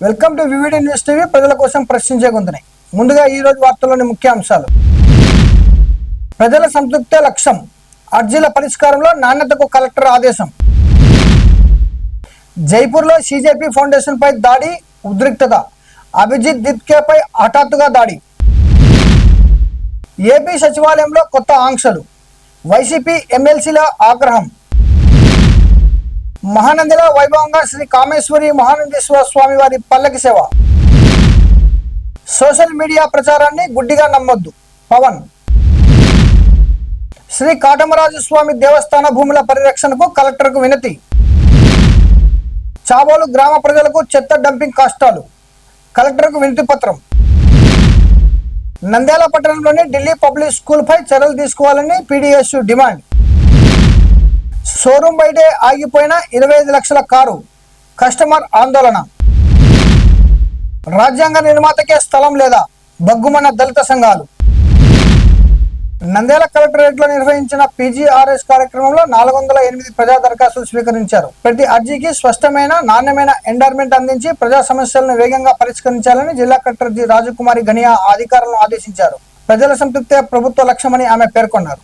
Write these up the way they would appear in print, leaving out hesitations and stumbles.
Welcome to VVD news TV. ప్రజల కోసం ప్రశ్నించే గొంతుని. ముందుగా ఈ రోజు వార్తల్లోని ముఖ్య అంశాలు. ప్రజల సంతృప్తే లక్ష్యం, అర్జీల పరిష్కారంలో నాణ్యతకు కలెక్టర్ ఆదేశం. జైపూర్లో సీజేపీ ఫౌండేషన్ పై దాడి, ఉద్రిక్తత. అభిజిత్ దిత్కేపై హఠాత్తుగా దాడి. ఏపీ సచివాలయంలో కొత్త ఆంక్షలు. వైసీపీ ఎమ్మెల్సీల ఆగ్రహం. మహానందిలో వైభవంగా శ్రీ కామేశ్వరి మహానందీశ్వర స్వామి వారి పల్లకి సేవ. సోషల్ మీడియా ప్రచారాన్ని గుడ్డిగా నమ్మొద్దు, పవన్. శ్రీ కాటమరాజు స్వామి దేవస్థాన భూముల పరిరక్షణకు కలెక్టర్కు వినతి. చాబోలు గ్రామ ప్రజలకు చెత్త డంపింగ్ కష్టాలు, కలెక్టర్కు వినతి పత్రం. నంద్యాల పట్టణంలోని ఢిల్లీ పబ్లిక్ స్కూల్ పై చర్యలు తీసుకోవాలని పీడీఎస్ డిమాండ్. షోరూం బయటే ఆగిపోయిన 25 లక్షల కారు, కస్టమర్ ఆందోళన. రాజ్యాంగ నిర్మాతకే స్థలం లేదా, బగ్గుమన్న దళిత సంఘాలు. నంద్యాల కలెక్టరేట్లో నిర్వహించిన పీజీఆర్ఎస్ కార్యక్రమంలో 408 ప్రజా దరఖాస్తులు స్వీకరించారు. ప్రతి అర్జీకి స్పష్టమైన, నాణ్యమైన ఎండార్మెంట్ అందించి ప్రజా సమస్యలను వేగంగా పరిష్కరించాలని జిల్లా కలెక్టర్ జి రాజకుమారి గనియా అధికారులను ఆదేశించారు. ప్రజల సంతృప్తే ప్రభుత్వ లక్ష్యమని ఆమె పేర్కొన్నారు.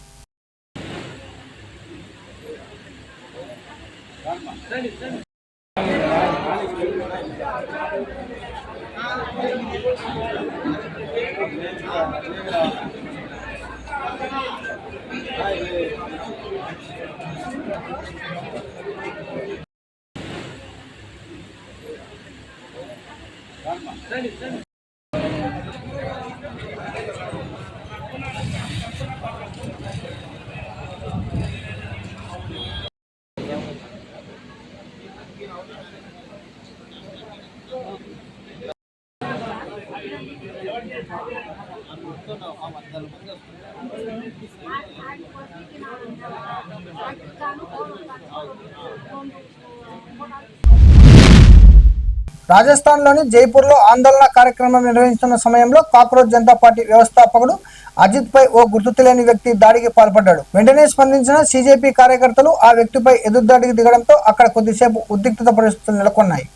రాజస్థాన్లోని జైపూర్లో ఆందోళన కార్యక్రమం నిర్వహిస్తున్న సమయంలో కాక్రోచ్ జనతా పార్టీ వ్యవస్థాపకుడు అజిత్ పై ఓ గుర్తు తెలియని వ్యక్తి దాడికి పాల్పడ్డాడు. వెంటనే స్పందించిన సీజేపీ కార్యకర్తలు ఆ వ్యక్తిపై ఎదురుదాడికి దిగడంతో అక్కడ కొద్దిసేపు ఉద్రిక్తత పరిస్థితులు నెలకొన్నాయి.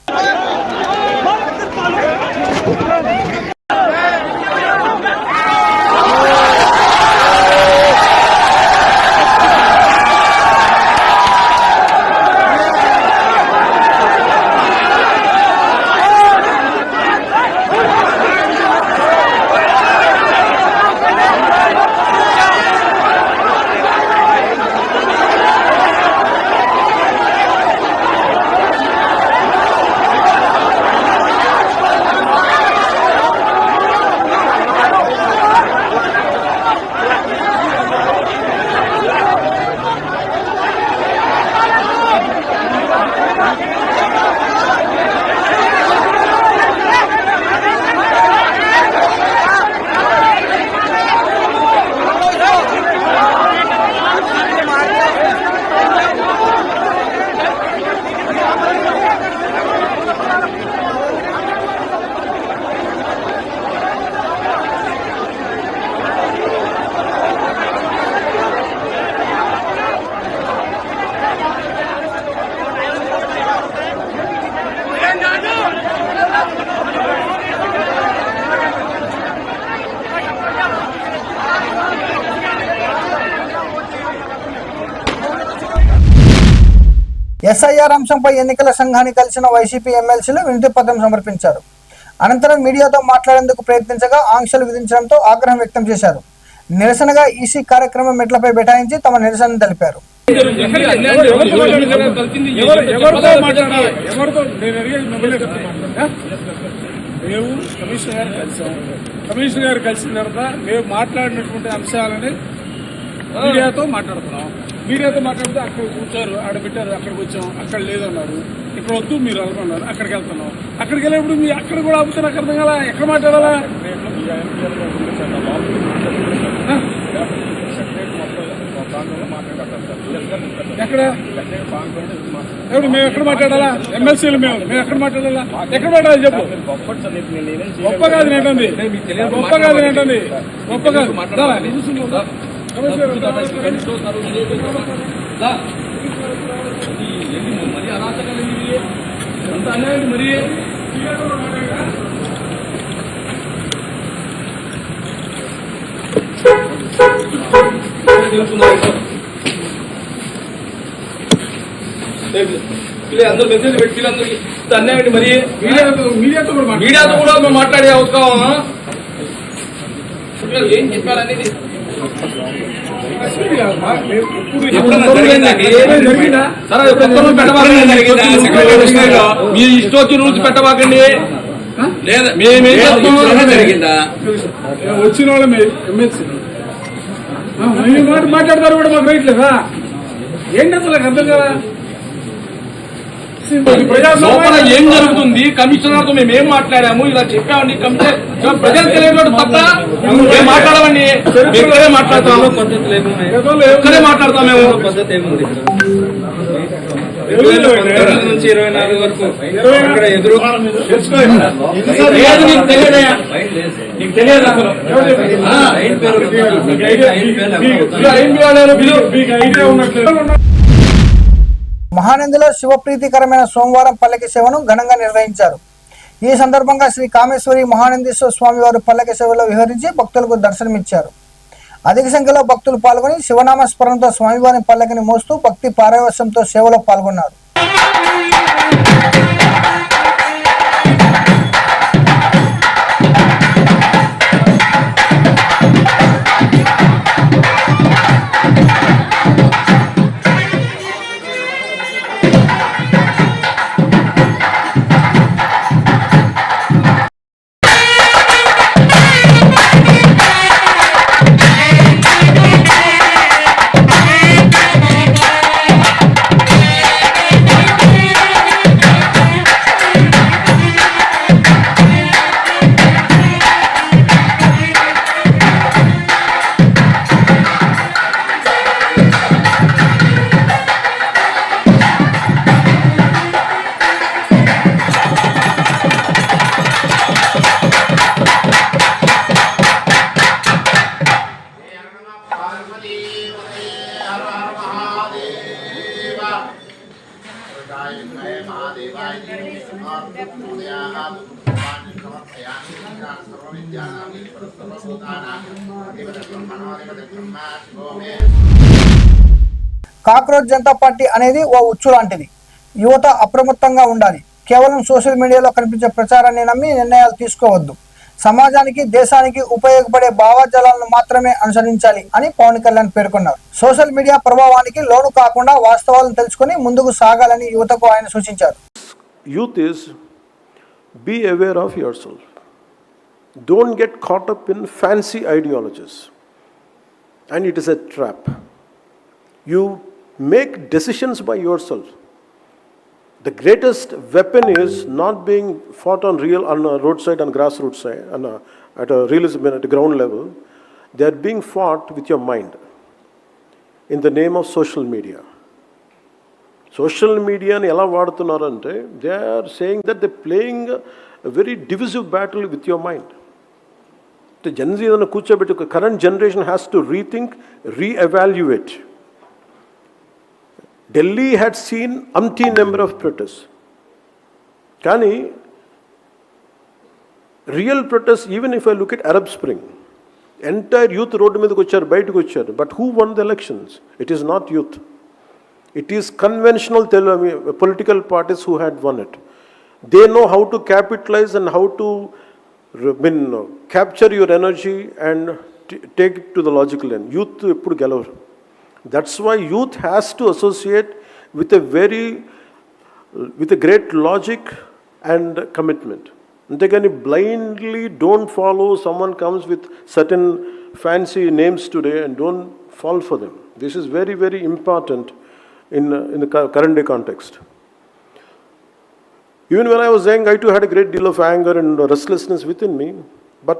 ఎస్ఐఆర్ అంశంపై ఎన్నికల సంఘాన్ని కలిసిన వైసీపీ ఎమ్మెల్సీలు వినతి పత్రం సమర్పించారు. అనంతరం మీడియాతో మాట్లాడేందుకు ప్రయత్నించగా ఆంక్షలు విధించడంతో ఆగ్రహం వ్యక్తం చేశారు. నిరసనగా ఈసీ కార్యక్రమం మెట్లపై బైఠాయించి తమ నిరసన తెలిపారు. కమిషనర్ గారు కలిసిన తర్వాత మేము మాట్లాడినటువంటి అంశాలని మీడియాతో మాట్లాడుతున్నాం. మీడియాతో మాట్లాడితే అక్కడ కూర్చోరు, ఆడ పెట్టారు, అక్కడికి వచ్చాం, అక్కడ లేదన్నారు, ఇక్కడ వద్దు మీరు అనుకున్నారు, అక్కడికి వెళ్తున్నాం. అక్కడికి వెళ్ళేప్పుడు మీ అక్కడ కూడా ఆపితే నాకు అర్థం కదా, ఎక్కడ మాట్లాడాలా? ఎక్కడ ఎవరు మేము ఎక్కడ మాట్లాడాలా? ఎమ్మెల్సీలు మేము ఎక్కడ మాట్లాడాలా? ఎక్కడ మాట్లాడాలి చెప్పు. గొప్ప కాదు ఏంటండి, గొప్ప కాదు ఏంటండి, గొప్ప కాదు. మరి అరాచకాలు అంత అన్యాయం మరి అందరూ మెసేజ్ పెట్టి అందరికి అన్యాయండి. మరి మీడియాతో కూడా మేము మాట్లాడే అవసరం ఏం చెప్పారనేది మీరు ఇష్టం వచ్చిన రూల్స్ పెట్టబాకండి. లేదా మేమేం జరిగిందా వచ్చిన వాళ్ళ ఎమ్మెల్సీ మాట్లాడతారు కూడా మాకు రైట్ లేదా? ఏంటి అసలు అర్థం కదా? లోపల ఏం జరుగుతుంది? కమిషనర్ తో మేము ఏం మాట్లాడాము, ఇలా చెప్పామండి. ప్రజలు తెలియదు తప్ప మేము మాట్లాడమండి. ఇక్కడే మాట్లాడతాము, ఇక్కడే మాట్లాడతాం మేము. 2019 నుంచి 24 వరకు ఎదురు నీకు తెలియదయా? నీకు తెలియదు అసలు. మహానందిలో శివప్రీతికరమైన సోమవారం పల్లకి సేవను ఘనంగా నిర్వహించారు. ఈ సందర్భంగా శ్రీ కామేశ్వరి మహానందేశ్వర స్వామి వారు పల్లకి సేవలో విహరించి భక్తులకు దర్శనమిచ్చారు. అధిక సంఖ్యలో భక్తులు పాల్గొని శివనామ స్మరణతో స్వామివారి పల్లకిని మోస్తూ భక్తి పారవశ్యంతో సేవలో పాల్గొన్నారు. కాక్రోచ్ జనతా పార్టీ అనేది ఓ ఉచ్చు లాంటిది. యువత అప్రమత్తంగా ఉండాలి. కేవలం సోషల్ మీడియాలో కనిపించే ప్రచారాన్ని నమ్మి నిర్ణయాలు తీసుకోవద్దు. సమాజానికి దేశానికి ఉపయోగపడే భావజాలాలను మాత్రమే అనుసరించాలి అని పవన్ కళ్యాణ్ పేర్కొన్నారు. సోషల్ మీడియా ప్రభావానికి లోను కాకుండా వాస్తవాలను తెలుసుకుని ముందుకు సాగాలని యువతకు ఆయన సూచించారు. Youth is be aware of yourself. Don't get caught up in fancy ideologies. And it is a trap. You make decisions by yourself. The greatest weapon is not being fought on a roadside and grassroots side, at a realism, at a ground level. They are being fought with your mind in the name of social media. Social media ni ela vadutunnarante, they are saying that they are playing a very divisive battle with your mind. The Gen Z and the current generation has to rethink, re-evaluate. Delhi had seen umpteen number of protests. Kani, real protests, even if I look at Arab Spring, entire youth road medaku vacharu, bayataku vacharu. But who won the elections? It is not youth. It is conventional political parties who had won it. They know how to capitalize and how to capture your energy and take it to the logical end. Youth eppudu gelavu. That's why youth has to associate with a great logic and commitment. Antegani blindly don't follow someone comes with certain fancy names today and don't fall for them. This is very, very important in the current day context. Even when I was young, I too had a great deal of anger and restlessness within me. But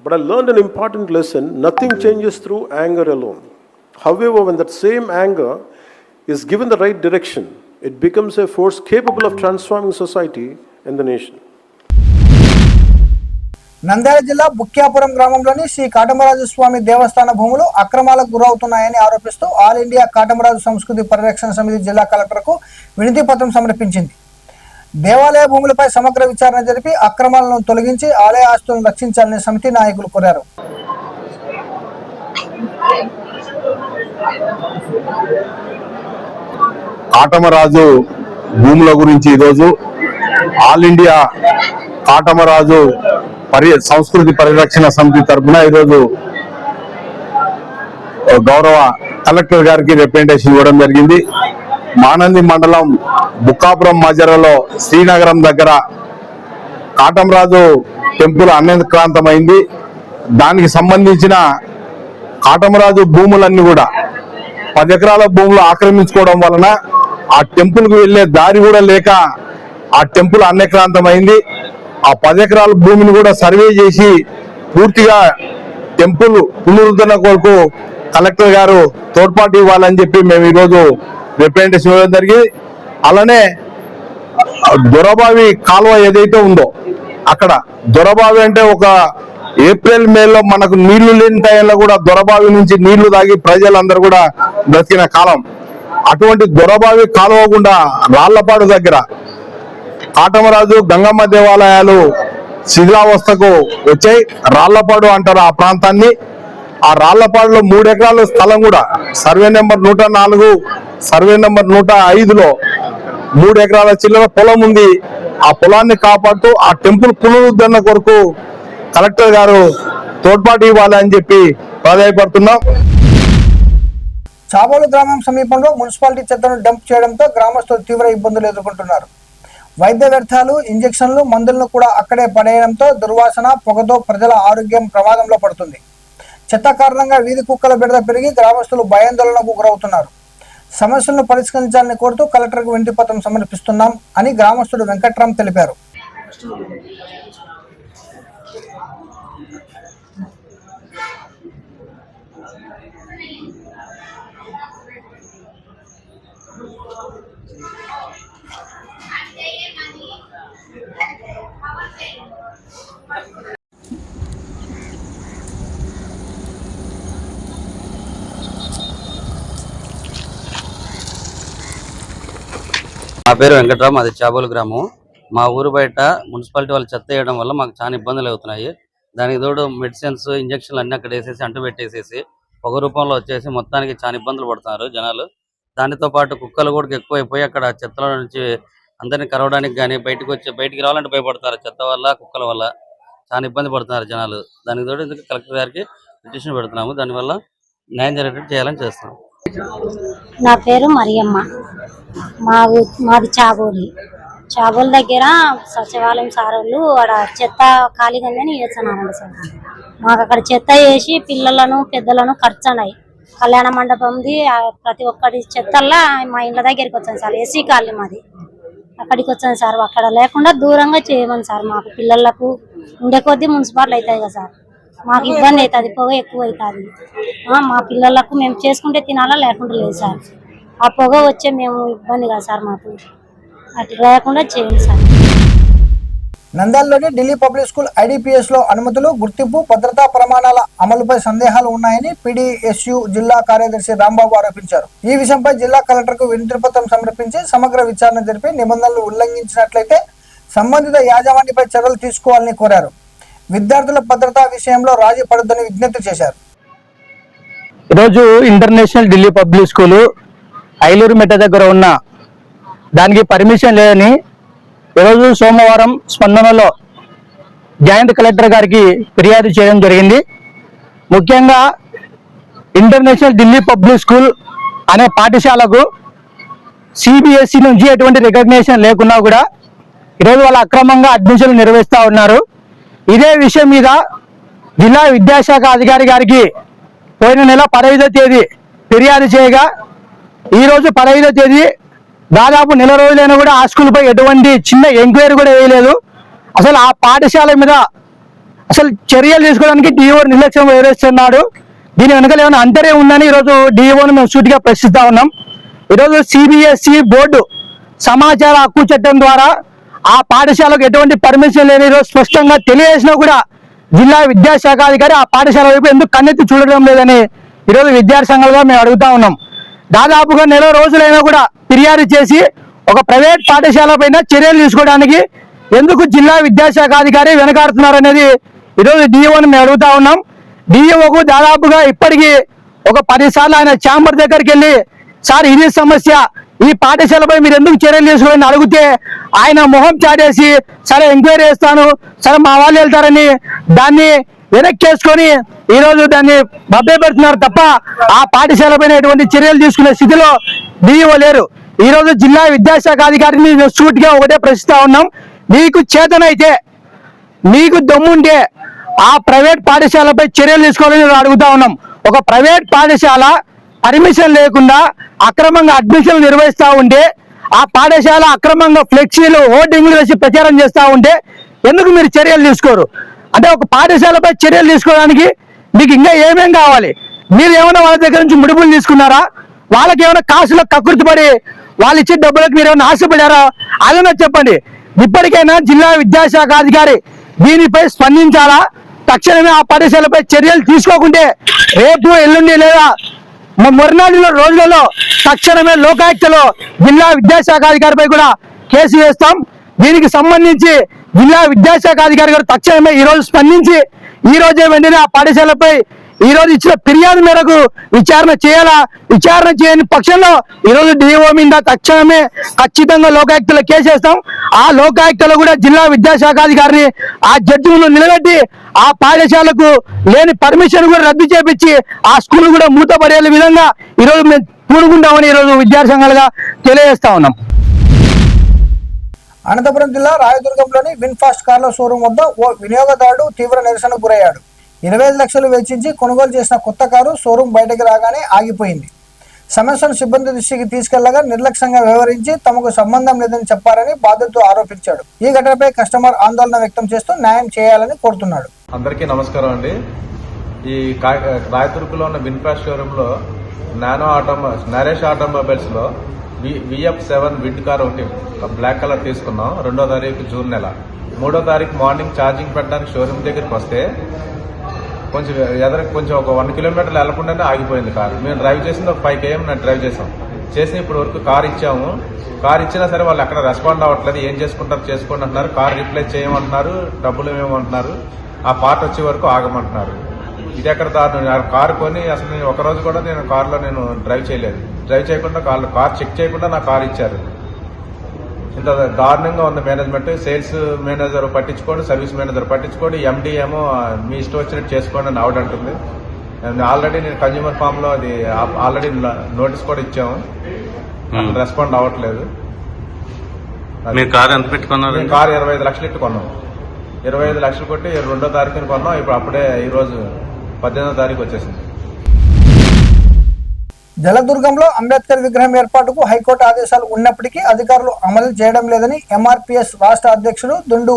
I learned an important lesson. Nothing changes through anger alone. However, when that same anger is given the right direction, it becomes a force capable of transforming society and the nation. Nandyal జిల్లా బుక్యాపురం గ్రామంలోని శ్రీ కాటమరాజు స్వామి దేవస్థాన భూములు అక్రమాలకు గురవుతున్నాయని ఆరోపిస్తూ all India Katamaraju సంస్కృతి పరిరక్షణ సమితి జిల్లా కలెక్టర్కు వినతి పత్రం సమర్పించింది. దేవాలయ భూములపై సమగ్ర విచారణ జరిపి అక్రమాలను తొలగించి ఆలయ ఆస్తులను రక్షించాలని సమితి నాయకులు కోరారు. కాటమరాజు భూముల గురించి ఈరోజు ఆల్ ఇండియా కాటమరాజు సంస్కృతి పరిరక్షణ సమితి తరఫున ఈరోజు గౌరవ కలెక్టర్ గారికి రిప్రజెంటేషన్ ఇవ్వడం జరిగింది. మానంది మండలం బుక్కాపురం మజరలో శ్రీనగరం దగ్గర కాటమరాజు టెంపుల్ అన్యక్రాంతమైంది. దానికి సంబంధించిన కాటమరాజు భూములన్నీ కూడా 10 ఎకరాల భూములు ఆక్రమించుకోవడం వలన ఆ టెంపుల్ కు వెళ్లే దారి కూడా లేక ఆ టెంపుల్ అన్యక్రాంతమైంది. ఆ 10 ఎకరాల భూమిని కూడా సర్వే చేసి పూర్తిగా టెంపుల్ పునరుద్ధరణ కొరకు కలెక్టర్ గారు తోడ్పాటు ఇవ్వాలని చెప్పి మేము ఈరోజు రిప్రజెంటేషన్ ఇవ్వడం జరిగింది. అలానే దొరబావి కాలువ ఏదైతే ఉందో అక్కడ దొరబావి అంటే ఒక ఏప్రిల్ మేలో మనకు నీళ్లు లేని టైంలో కూడా దొరబావి నుంచి నీళ్లు తాగి ప్రజలందరూ కూడా బ్రతికిన కాలం. అటువంటి దొరబావి కాలువ గుండా రాళ్లపాడు దగ్గర కాటమరాజు గంగమ్మ దేవాలయాలు శిథిలావస్థకు వచ్చాయి. రాళ్లపాడు అంటారు ఆ ప్రాంతాన్ని. ఆ రాళ్లపాడులో 3 ఎకరాల స్థలం కూడా సర్వే నెంబర్ 104 సర్వే నెంబర్ 105లో 3 ఎకరాల చిల్లర పొలం ఉంది. ఆ పొలాన్ని కాపాడుతూ ఆ టెంపుల్ పునరుద్ధరణ కొరకు కలెక్టర్ గారు తోడ్పాటు ఇవ్వాలని చెప్పి ప్రాధాయపడుతున్నాం. చాబోలు గ్రామం సమీపంలో మున్సిపాలిటీ చెత్తను డంప్ చేయడంతో గ్రామస్తులు తీవ్ర ఇబ్బందులు ఎదుర్కొంటున్నారు. వైద్య వ్యర్థాలు, ఇంజెక్షన్లు, మందులను కూడా అక్కడే పడేయడంతో దుర్వాసన, పొగతో ప్రజల ఆరోగ్యం ప్రమాదంలో పడుతుంది. చెత్త కారణంగా వీధి కుక్కల బెడద పెరిగి గ్రామస్తులు భయాందోళనకు గురవుతున్నారు. సమస్యలను పరిష్కరించాలని కోరుతూ కలెక్టర్కు వినతిపత్రం సమర్పిస్తున్నాం అని గ్రామస్తుడు వెంకట్రామ్ తెలిపారు. నా పేరు వెంకట్రామ్, అది చాబోలు గ్రామం. మా ఊరు బయట మున్సిపాలిటీ వాళ్ళు చెత్త వేయడం వల్ల మాకు చాలా ఇబ్బందులు అవుతున్నాయి. దానికి తోడు మెడిసిన్స్, ఇంజక్షన్లు అన్నీ అక్కడ వేసేసి అంటు పెట్టేసేసి పొగ రూపంలో వచ్చేసి మొత్తానికి చాలా ఇబ్బందులు పడుతున్నారు జనాలు. దానితో పాటు కుక్కలు కూడా ఎక్కువైపోయి అక్కడ చెత్తలో నుంచి అందరినీ కరవడానికి కానీ బయటికి రావాలంటే భయపడతారు. చెత్త వల్ల, కుక్కల వల్ల చాలా ఇబ్బంది పడుతున్నారు జనాలు. దానికి తోడు ఎందుకు కలెక్టర్ గారికి పిటిషన్ పెడుతున్నాము. దానివల్ల న్యాయం జరిగేటట్టు చేయాలని చేస్తున్నాం. నా పేరు మరియమ్మ. మాది చాబోలు దగ్గర సచివాలయం సారోళ్ళు ఆడ చెత్త ఖాళీగా ఉందని వేస్తున్నారండి సార్. మాకు అక్కడ చెత్త వేసి పిల్లలను పెద్దలను ఖర్చున్నాయి. కళ్యాణ మండపంది ప్రతి ఒక్కటి చెత్తల్లా మా ఇండ్ల దగ్గరికి వచ్చాను సార్. ఏసీ కాలనీ మాది. అక్కడికి వచ్చాను సార్. అక్కడ లేకుండా దూరంగా చేయమని సార్. మాకు పిల్లలకు ఉండే కొద్దీ మున్సిపాలిటీ అవుతాయి కదా సార్. మాకు ఇబ్బంది అవుతుంది, పొగ ఎక్కువ అవుతుంది. మా పిల్లలకు మేము చేసుకుంటే తినాలా లేకుండా లేదు సార్. ఆ పొగ వచ్చే మేము ఇబ్బంది కదా సార్. మాకు అట్లా లేకుండా చేయండి సార్. నంద్యాలలోని ఢిల్లీ పబ్లిక్ స్కూల్ IDPS లో అనుమతులు, గుర్తింపు, భద్రతా ప్రమాణాల అమలుపై సందేహాలు ఉన్నాయని PDSU జిల్లా కార్యదర్శి రాంబాబు ఆరోపించారు. ఈ విషయంపై జిల్లా కలెక్టర్కు వినతిపత్రం సమర్పించి సమగ్ర విచారణ జరిపి నిబంధనలు ఉల్లంఘించినట్లయితే సంబంధిత యాజమాన్యపై చర్యలు తీసుకోవాలని కోరారు. విద్యార్థుల భద్రతా విషయంలో రాజీ పడొద్దని విజ్ఞప్తి చేశారు. ఈరోజు international Delhi public school Ailuru మెట్ట దగ్గర ఉన్న దానికి పర్మిషన్ లేదని ఈరోజు సోమవారం స్పందనలో జాయింట్ కలెక్టర్ గారికి ఫిర్యాదు చేయడం జరిగింది. ముఖ్యంగా ఇంటర్నేషనల్ ఢిల్లీ పబ్లిక్ స్కూల్ అనే పాఠశాలకు CBSE నుంచి ఎటువంటి రికగ్నేషన్ లేకున్నా కూడా ఈరోజు వాళ్ళు అక్రమంగా అడ్మిషన్లు నిర్వహిస్తూ ఉన్నారు. ఇదే విషయం మీద జిల్లా విద్యాశాఖ అధికారి గారికి పోయిన నెల 15వ తేదీ ఫిర్యాదు చేయగా ఈరోజు 15వ తేదీ దాదాపు నెల రోజులైనా కూడా ఆ స్కూల్పై ఎటువంటి చిన్న ఎంక్వైరీ కూడా వేయలేదు. అసలు ఆ పాఠశాల మీద అసలు చర్యలు తీసుకోవడానికి DO నిర్లక్ష్యం వహిస్తున్నాడు. దీని వెనుకలు ఏమైనా అంతరే ఉందని ఈరోజు DOను మేము సూటిగా ప్రశ్నిస్తా ఉన్నాం. ఈరోజు CBSE బోర్డు సమాచార హక్కు చట్టం ద్వారా ఆ పాఠశాలకు ఎటువంటి పర్మిషన్ లేని ఈరోజు స్పష్టంగా తెలియజేసినా కూడా జిల్లా విద్యాశాఖ అధికారి ఆ పాఠశాల వైపు ఎందుకు కన్నెత్తి చూడడం లేదని ఈరోజు విద్యార్థి సంఘాలుగా మేము అడుగుతా ఉన్నాం. దాదాపుగా నెల రోజులైనా కూడా ఫిర్యాదు చేసి ఒక ప్రైవేట్ పాఠశాల పైన చర్యలు తీసుకోవడానికి ఎందుకు జిల్లా విద్యాశాఖ అధికారి వెనకాడుతున్నారు అనేది ఈరోజు DOని మేము అడుగుతా ఉన్నాం. DOకు దాదాపుగా ఇప్పటికీ ఒక 10 సార్లు ఆయన ఛాంబర్ దగ్గరికి వెళ్ళి సార్ ఇది సమస్య, ఈ పాఠశాలపై మీరు ఎందుకు చర్యలు తీసుకోవాలని అడిగితే ఆయన మొహం చాటేసి సరే ఎంక్వైరీ చేస్తాను, సరే మా వాళ్ళు వెళ్తారని దాన్ని వెనక్కేసుకొని ఈ రోజు దాన్ని మభ్యపెడుతున్నారు తప్ప ఆ పాఠశాలపైన ఎటువంటి చర్యలు తీసుకునే స్థితిలో డిఈఓ లేరు. ఈ రోజు జిల్లా విద్యాశాఖ అధికారిని సూట్ గా ఒకటే ప్రశ్నిస్తా ఉన్నాం, మీకు చేతనైతే మీకు దమ్ముంటే ఆ ప్రైవేట్ పాఠశాలపై చర్యలు తీసుకోవాలని అడుగుతా ఉన్నాం. ఒక ప్రైవేట్ పాఠశాల పర్మిషన్ లేకుండా అక్రమంగా అడ్మిషన్లు నిర్వహిస్తూ ఉంటే, ఆ పాఠశాల అక్రమంగా ఫ్లెక్సీలు హోర్డింగ్లు వేసి ప్రచారం చేస్తూ ఉంటే ఎందుకు మీరు చర్యలు తీసుకోరు? అంటే ఒక పాఠశాలపై చర్యలు తీసుకోవడానికి మీకు ఇంకా ఏమేం కావాలి? మీరు ఏమైనా వాళ్ళ దగ్గర నుంచి ముడుపులు తీసుకున్నారా? వాళ్ళకి ఏమైనా కాసులో కకృతిపడి వాళ్ళు ఇచ్చే డబ్బులకు మీరు ఏమైనా ఆశపడారా? అదన్నా చెప్పండి. ఇప్పటికైనా జిల్లా విద్యాశాఖ అధికారి దీనిపై స్పందించాలా? తక్షణమే ఆ పాఠశాలపై చర్యలు తీసుకోకుంటే రేపు ఎల్లుండి లేదా మరునాడు రోజులలో తక్షణమే లోకాయుక్తలో జిల్లా విద్యాశాఖ అధికారిపై కూడా కేసు వేస్తాం. దీనికి సంబంధించి జిల్లా విద్యాశాఖ అధికారి గారు తక్షణమే ఈ రోజు స్పందించి ఈ రోజే వెంటనే ఆ పాఠశాలపై ఈ రోజు ఇచ్చిన ఫిర్యాదు మేరకు విచారణ చేయాలా? విచారణ చేయని పక్షంలో ఈ రోజు డిఓ మీద తక్షణమే ఖచ్చితంగా లోకాయుక్తలో కేసు వేస్తాం. ఆ లోకాయుక్తలో కూడా జిల్లా విద్యాశాఖ అధికారిని ఆ జడ్జిలను నిలబెట్టి ఆ పాఠశాలకు లేని పర్మిషన్ కూడా రద్దు చేపించి ఆ స్కూల్ కూడా మూతపడే విధంగా ఈ రోజు మేము పూనుకుంటామని ఈ రోజు విద్యార్థి సంఘాలుగా తెలియజేస్తా ఉన్నాం. అనంతపురం జిల్లా రాయదుర్గంలోని విన్ఫాస్ట్ కార్ల షోరూం వద్ద ఓ వినియోగదారుడు తీవ్ర నిరసనకు గురయ్యాడు. 25 లక్షలు వెచ్చించి కొనుగోలు చేసిన కొత్త కారు షోరూం బయటకు రాగానే ఆగిపోయింది. సమస్యను సిబ్బంది దృష్టికి తీసుకెళ్లగా నిర్లక్ష్యంగా వ్యవహరించి తమకు సంబంధం లేదని చెప్పారని బాధితుడు ఆరోపించాడు. ఈ ఘటనపై కస్టమర్ ఆందోళన వ్యక్తం చేస్తూ న్యాయం చేయాలని కోరుతున్నాడు. అందరికీ నమస్కారం అండి. ఈ రాయదుర్గంలో ఉన్న విన్ఫాస్ట్ షోరూమ్ లో నరేష్ ఆటోమొబైల్స్ లో VF7 విడ్ కార్ ఒకటి బ్లాక్ కలర్ తీసుకున్నాం. 2వ తారీఖు జూన్ నెల. 3వ తారీఖు మార్నింగ్ ఛార్జింగ్ పెట్టడానికి షోరూమ్ దగ్గరికి వస్తే కొంచెం ఒక 1 కిలోమీటర్లు వెళ్లకుండానే ఆగిపోయింది కారు. మేము డ్రైవ్ చేసింది ఒక 5 km నేను డ్రైవ్ చేసి ఇప్పుడు వరకు కార్ ఇచ్చాము. కార్ ఇచ్చినా సరే వాళ్ళు ఎక్కడ రెస్పాండ్ అవ్వట్లేదు. ఏం చేసుకుంటారు చేసుకోండి అంటున్నారు. కార్ రిప్లేస్ చేయమంటున్నారు, డబ్బులు ఏమంటున్నారు, ఆ పార్ట్ వచ్చే వరకు ఆగమంటున్నారు. ఇది ఎక్కడ దారుణం. కారు కొని అసలు నేను ఒకరోజు కూడా నేను కారులో డ్రైవ్ చేయలేదు. డ్రైవ్ చేయకుండా కార్ చెక్ చేయకుండా నా కార్ ఇచ్చారు. ఇంత దారుణంగా ఉంది మేనేజ్మెంట్. సేల్స్ మేనేజర్ పట్టించుకోండి, సర్వీస్ మేనేజర్ పట్టించుకోండి, ఎండి ఏమో మీ ఇష్టం వచ్చినట్టు చేసుకోండి అని ఆవిడ అంటుంది. ఆల్రెడీ నేను కన్జ్యూమర్ ఫామ్ లో అది ఆల్రెడీ నోటీస్ కూడా ఇచ్చాము. రెస్పాండ్ అవ్వట్లేదు. కార్ ఎంత పెట్టుకున్నారు? కార్ 25 లక్షలు ఇట్టు కొన్నాం. 25 లక్షలు కొట్టి 2వ తారీఖున కొన్నాం. ఇప్పుడు అప్పుడే ఈ రోజు 18వ తారీఖు వచ్చేసింది. జలదుర్గంలో అంబేద్కర్ విగ్రహం ఏర్పాటుకు హైకోర్టు ఆదేశాలు ఉన్నప్పటికీ అధికారులు అమలు చేయడం లేదని ఎంఆర్పీఎస్ రాష్ట్ర అధ్యక్షుడు దుండు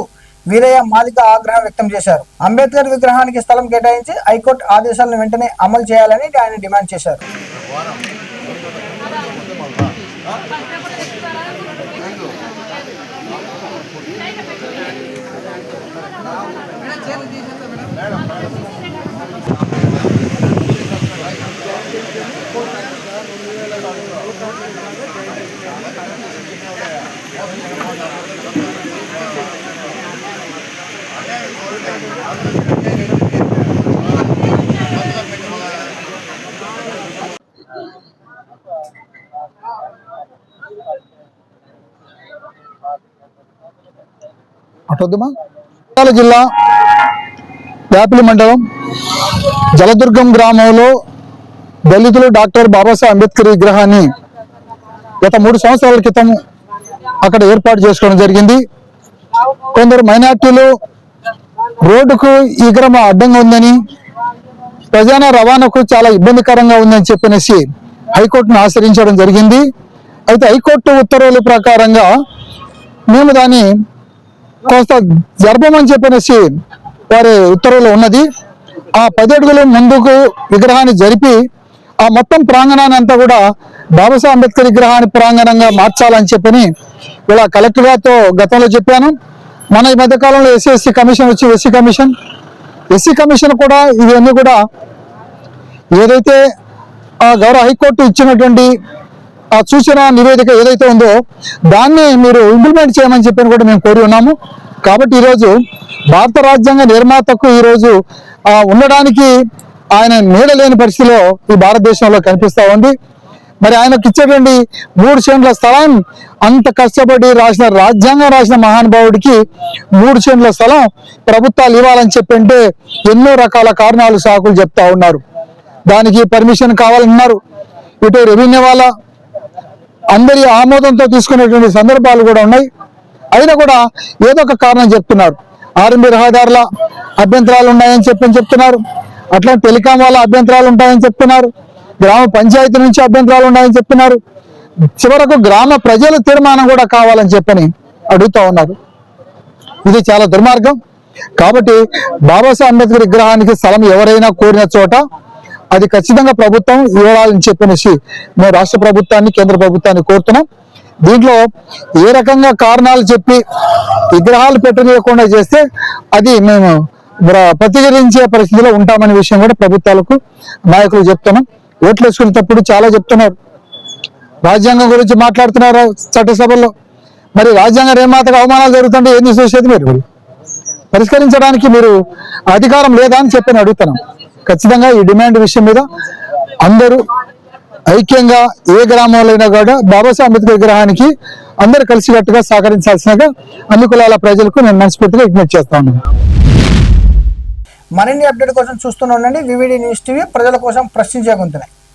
వీరయ్య మాదిక ఆగ్రహం వ్యక్తం చేశారు. అంబేద్కర్ విగ్రహానికి స్థలం కేటాయించి హైకోర్టు ఆదేశాలను వెంటనే అమలు చేయాలని ఆయన డిమాండ్ చేశారు. జిల్లా యాపిలి మండలం జలదుర్గం గ్రామంలో దళితులు డాక్టర్ బాబాసాహెబ్ అంబేద్కర్ విగ్రహాన్ని గత 3 సంవత్సరాల క్రితం అక్కడ ఏర్పాటు చేసుకోవడం జరిగింది. కొందరు మైనార్టీలు రోడ్డుకు ఈ విగ్రహం అడ్డంగా ఉందని, ప్రజా రవాణాకు చాలా ఇబ్బందికరంగా ఉందని చెప్పనేసి హైకోర్టును ఆశ్రయించడం జరిగింది. అయితే హైకోర్టు ఉత్తర్వుల ప్రకారంగా మేము దాన్ని కొంత జరపమని చెప్పనేసి వారి ఉత్తర్వులు ఉన్నది. ఆ 10 అడుగులు ముందుకు విగ్రహాన్ని జరిపి ఆ మొత్తం ప్రాంగణాన్ని అంతా కూడా బాబాసాహెబ్ అంబేద్కర్ విగ్రహాన్ని ప్రాంగణంగా మార్చాలని చెప్పని ఇలా కలెక్టర్ గారితో గతంలో చెప్పాను. మన ఈ మధ్యకాలంలో ఎస్సీ కమిషన్ వచ్చి ఎస్సీ కమిషన్ కూడా ఇవన్నీ కూడా ఏదైతే గౌరవ హైకోర్టు ఇచ్చినటువంటి ఆ సూచన నివేదిక ఏదైతే ఉందో దాన్ని మీరు ఇంప్లిమెంట్ చేయమని చెప్పని కూడా మేము కోరి ఉన్నాము. కాబట్టి ఈరోజు భారత రాజ్యాంగ నిర్మాతకు ఈరోజు ఉండడానికి ఆయన నీడ లేని పరిస్థితిలో ఈ భారతదేశంలో కనిపిస్తూ ఉంది. మరి ఆయనకు ఇచ్చేటువంటి 3 సెంట్ల స్థలం, అంత కష్టపడి రాజ్యాంగం రాసిన మహానుభావుడికి 3 సెంట్ల స్థలం ప్రభుత్వాలు ఇవ్వాలని చెప్పంటే ఎన్నో రకాల కారణాలు సాకులు చెప్తా ఉన్నారు. దానికి పర్మిషన్ కావాలన్నారు. ఇటు రెవెన్యూ వాళ్ళ అందరి ఆమోదంతో తీసుకునేటువంటి సందర్భాలు కూడా ఉన్నాయి. అయినా కూడా ఏదో ఒక కారణం చెప్తున్నారు. ఆర్ఎంబీ రహదారుల అభ్యంతరాలు ఉన్నాయని చెప్తున్నారు. అట్లా టెలికాం వాళ్ళ అభ్యంతరాలు ఉంటాయని చెప్తున్నారు. గ్రామ పంచాయతీ నుంచి అభ్యంతరాలు ఉన్నాయని చెప్తున్నారు. చివరకు గ్రామ ప్రజల తీర్మానం కూడా కావాలని చెప్పని అడుగుతా ఉన్నారు. ఇది చాలా దుర్మార్గం. కాబట్టి బాబాసాహెబ్ అంబేద్కర్ విగ్రహానికి స్థలం ఎవరైనా కోరిన చోట అది ఖచ్చితంగా ప్రభుత్వం ఇవ్వాలని చెప్పనేసి మేము రాష్ట్ర ప్రభుత్వాన్ని, కేంద్ర ప్రభుత్వాన్ని కోరుతున్నాం. దీంట్లో ఏ రకంగా కారణాలు చెప్పి విగ్రహాలు పెట్టనీయకుండా చేస్తే అది మేము ప్రతిఘటించే పరిస్థితిలో ఉంటామనే విషయం కూడా ప్రభుత్వాలకు నాయకులు చెప్తున్నాం. ఓట్లు వేసుకునేటప్పుడు చాలా చెప్తున్నారు, రాజ్యాంగం గురించి మాట్లాడుతున్నారు చట్టసభల్లో. మరి రాజ్యాంగ నిర్మాతగా అవమానాలు జరుగుతుంటే ఏం చూసేది మీరు? పరిష్కరించడానికి మీరు అధికారం లేదా అని చెప్పని అడుగుతున్నాం. ఖచ్చితంగా ఈ డిమాండ్ విషయం మీద అందరూ ఐక్యంగా ఏ గ్రామంలో అయినా కూడా బాబాసాహెబ్ అంబేద్కర్ విగ్రహానికి అందరూ కలిసికట్టుగా సహకరించాల్సినగా అన్ని కులాల ప్రజలకు నేను మనస్ఫూర్తిగా విజ్ఞప్తి చేస్తా ఉన్నాను. మరిన్ని అప్డేట్ కోసం చూస్తూనే ఉండండి వివిడి న్యూస్ టీవీ, ప్రజల కోసం ప్రశ్నించే గొంతునే.